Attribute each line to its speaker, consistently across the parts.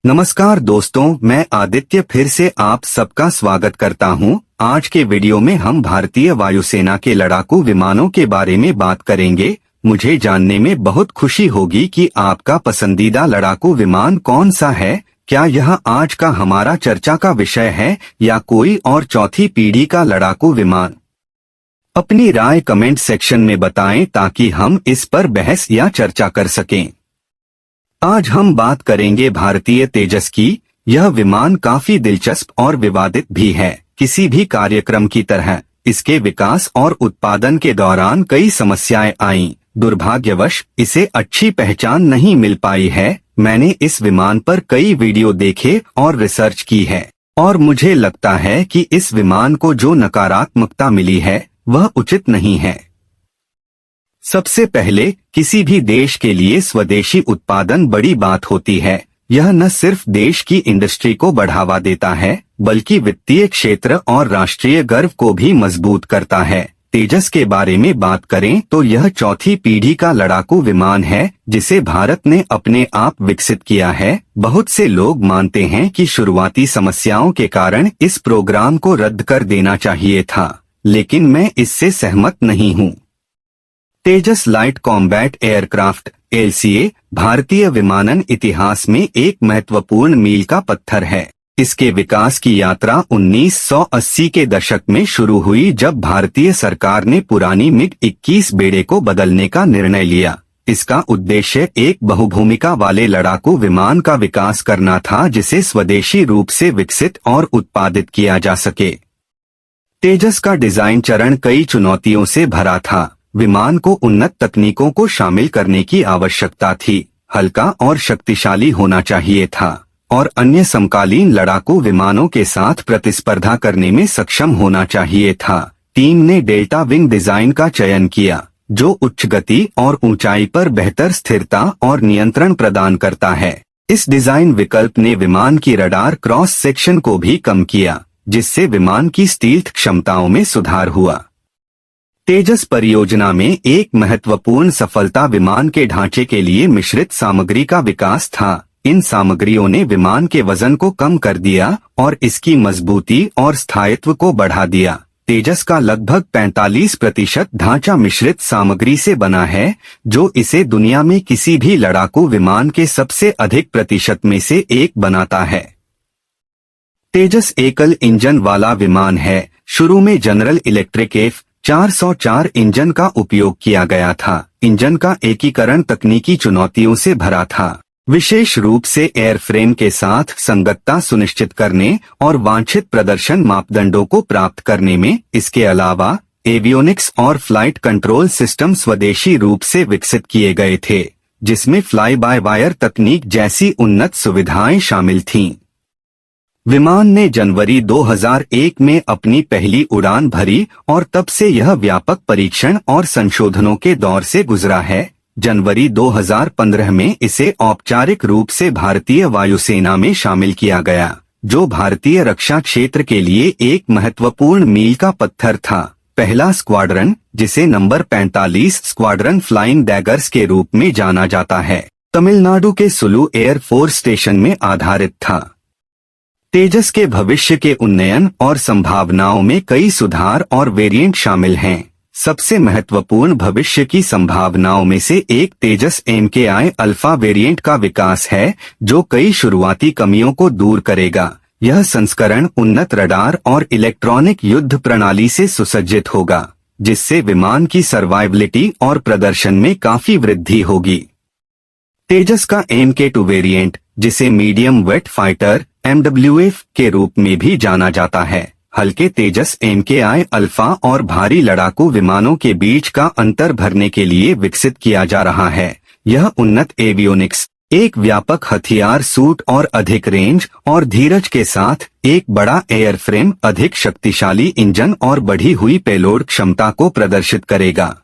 Speaker 1: नमस्कार दोस्तों, मैं आदित्य फिर से आप सबका स्वागत करता हूं। आज के वीडियो में हम भारतीय वायुसेना के लड़ाकू विमानों के बारे में बात करेंगे। मुझे जानने में बहुत खुशी होगी कि आपका पसंदीदा लड़ाकू विमान कौन सा है। क्या यह आज का हमारा चर्चा का विषय है या कोई और चौथी पीढ़ी का लड़ाकू विमान? अपनी राय कमेंट सेक्शन में बताएं ताकि हम इस पर बहस या चर्चा कर सकें। आज हम बात करेंगे भारतीय तेजस की। यह विमान काफी दिलचस्प और विवादित भी है। किसी भी कार्यक्रम की तरह इसके विकास और उत्पादन के दौरान कई समस्याएं आईं। दुर्भाग्यवश इसे अच्छी पहचान नहीं मिल पाई है। मैंने इस विमान पर कई वीडियो देखे और रिसर्च की है और मुझे लगता है कि इस विमान को जो नकारात्मकता मिली है वह उचित नहीं है। सबसे पहले, किसी भी देश के लिए स्वदेशी उत्पादन बड़ी बात होती है। यह न सिर्फ देश की इंडस्ट्री को बढ़ावा देता है बल्कि वित्तीय क्षेत्र और राष्ट्रीय गर्व को भी मजबूत करता है। तेजस के बारे में बात करें तो यह चौथी पीढ़ी का लड़ाकू विमान है जिसे भारत ने अपने आप विकसित किया है। बहुत से लोग मानते हैं कि शुरुआती समस्याओं के कारण इस प्रोग्राम को रद्द कर देना चाहिए था, लेकिन मैं इससे सहमत नहीं हूँ। तेजस लाइट कॉम्बैट एयरक्राफ्ट (LCA) भारतीय विमानन इतिहास में एक महत्वपूर्ण मील का पत्थर है। इसके विकास की यात्रा 1980 के दशक में शुरू हुई जब भारतीय सरकार ने पुरानी MiG-21 बेड़े को बदलने का निर्णय लिया। इसका उद्देश्य एक बहुभूमिका वाले लड़ाकू विमान का विकास करना था जिसे स्वदेशी रूप से विकसित और उत्पादित किया जा सके। तेजस का डिजाइन चरण कई चुनौतियों से भरा था। विमान को उन्नत तकनीकों को शामिल करने की आवश्यकता थी, हल्का और शक्तिशाली होना चाहिए था और अन्य समकालीन लड़ाकू विमानों के साथ प्रतिस्पर्धा करने में सक्षम होना चाहिए था। टीम ने डेल्टा विंग डिजाइन का चयन किया जो उच्च गति और ऊंचाई पर बेहतर स्थिरता और नियंत्रण प्रदान करता है। इस डिजाइन विकल्प ने विमान की रडार क्रॉस सेक्शन को भी कम किया, जिससे विमान की स्टील्थ क्षमताओं में सुधार हुआ। तेजस परियोजना में एक महत्वपूर्ण सफलता विमान के ढांचे के लिए मिश्रित सामग्री का विकास था। इन सामग्रियों ने विमान के वजन को कम कर दिया और इसकी मजबूती और स्थायित्व को बढ़ा दिया। तेजस का लगभग 45% ढांचा मिश्रित सामग्री से बना है, जो इसे दुनिया में किसी भी लड़ाकू विमान के सबसे अधिक प्रतिशत में से एक बनाता है। तेजस एकल इंजन वाला विमान है। शुरू में जनरल इलेक्ट्रिक F404 इंजन का उपयोग किया गया था। इंजन का एकीकरण तकनीकी चुनौतियों से भरा था, विशेष रूप से एयरफ्रेम के साथ संगतता सुनिश्चित करने और वांछित प्रदर्शन मापदंडों को प्राप्त करने में। इसके अलावा एवियोनिक्स और फ्लाइट कंट्रोल सिस्टम स्वदेशी रूप से विकसित किए गए थे, जिसमें फ्लाई बाय वायर तकनीक जैसी उन्नत सुविधाएं शामिल थीं। विमान ने जनवरी 2001 में अपनी पहली उड़ान भरी और तब से यह व्यापक परीक्षण और संशोधनों के दौर से गुजरा है। जनवरी 2015 में इसे औपचारिक रूप से भारतीय वायुसेना में शामिल किया गया, जो भारतीय रक्षा क्षेत्र के लिए एक महत्वपूर्ण मील का पत्थर था। पहला स्क्वाड्रन, जिसे नंबर 45 स्क्वाड्रन फ्लाइंग डैगर्स के रूप में जाना जाता है, तमिलनाडु के सुलू एयर फोर्स स्टेशन में आधारित था। तेजस के भविष्य के उन्नयन और संभावनाओं में कई सुधार और वेरिएंट शामिल हैं। सबसे महत्वपूर्ण भविष्य की संभावनाओं में से एक तेजस MKI अल्फा वेरिएंट का विकास है, जो कई शुरुआती कमियों को दूर करेगा। यह संस्करण उन्नत रडार और इलेक्ट्रॉनिक युद्ध प्रणाली से सुसज्जित होगा, जिससे विमान की सर्वाइवलिटी और प्रदर्शन में काफी वृद्धि होगी। तेजस का MK2 वेरिएंट, जिसे मीडियम वेट फाइटर MWF के रूप में भी जाना जाता है, हल्के तेजस MKI अल्फा और भारी लड़ाकू विमानों के बीच का अंतर भरने के लिए विकसित किया जा रहा है। यह उन्नत एवियोनिक्स, एक व्यापक हथियार सूट और अधिक रेंज और धीरज के साथ एक बड़ा एयरफ्रेम, अधिक शक्तिशाली इंजन और बढ़ी हुई पेलोड क्षमता को प्रदर्शित करेगा।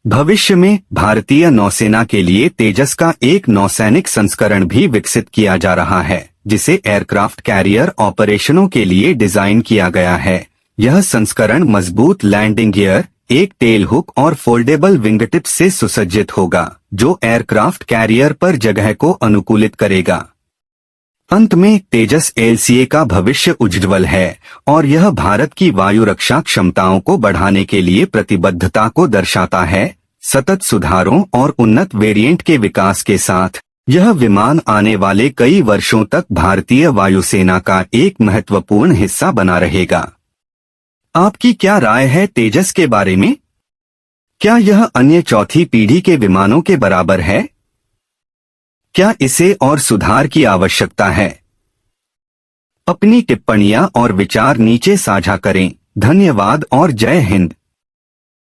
Speaker 1: भविष्य में भारतीय नौसेना के लिए तेजस का एक नौसैनिक संस्करण भी विकसित किया जा रहा है, जिसे एयरक्राफ्ट कैरियर ऑपरेशनों के लिए डिजाइन किया गया है। यह संस्करण मजबूत लैंडिंग गियर, एक टेल हुक और फोल्डेबल विंगटिप्स से सुसज्जित होगा, जो एयरक्राफ्ट कैरियर पर जगह को अनुकूलित करेगा। अंत में तेजस एलसीए का भविष्य उज्ज्वल है और यह भारत की वायु रक्षा क्षमताओं को बढ़ाने के लिए प्रतिबद्धता को दर्शाता है। सतत सुधारों और उन्नत वेरिएंट के विकास के साथ यह विमान आने वाले कई वर्षों तक भारतीय वायुसेना का एक महत्वपूर्ण हिस्सा बना रहेगा। आपकी क्या राय है तेजस के बारे में? क्या यह अन्य चौथी पीढ़ी के विमानों के बराबर है? क्या इसे और सुधार की आवश्यकता है? अपनी टिप्पणियां और विचार नीचे साझा करें। धन्यवाद और जय हिंद।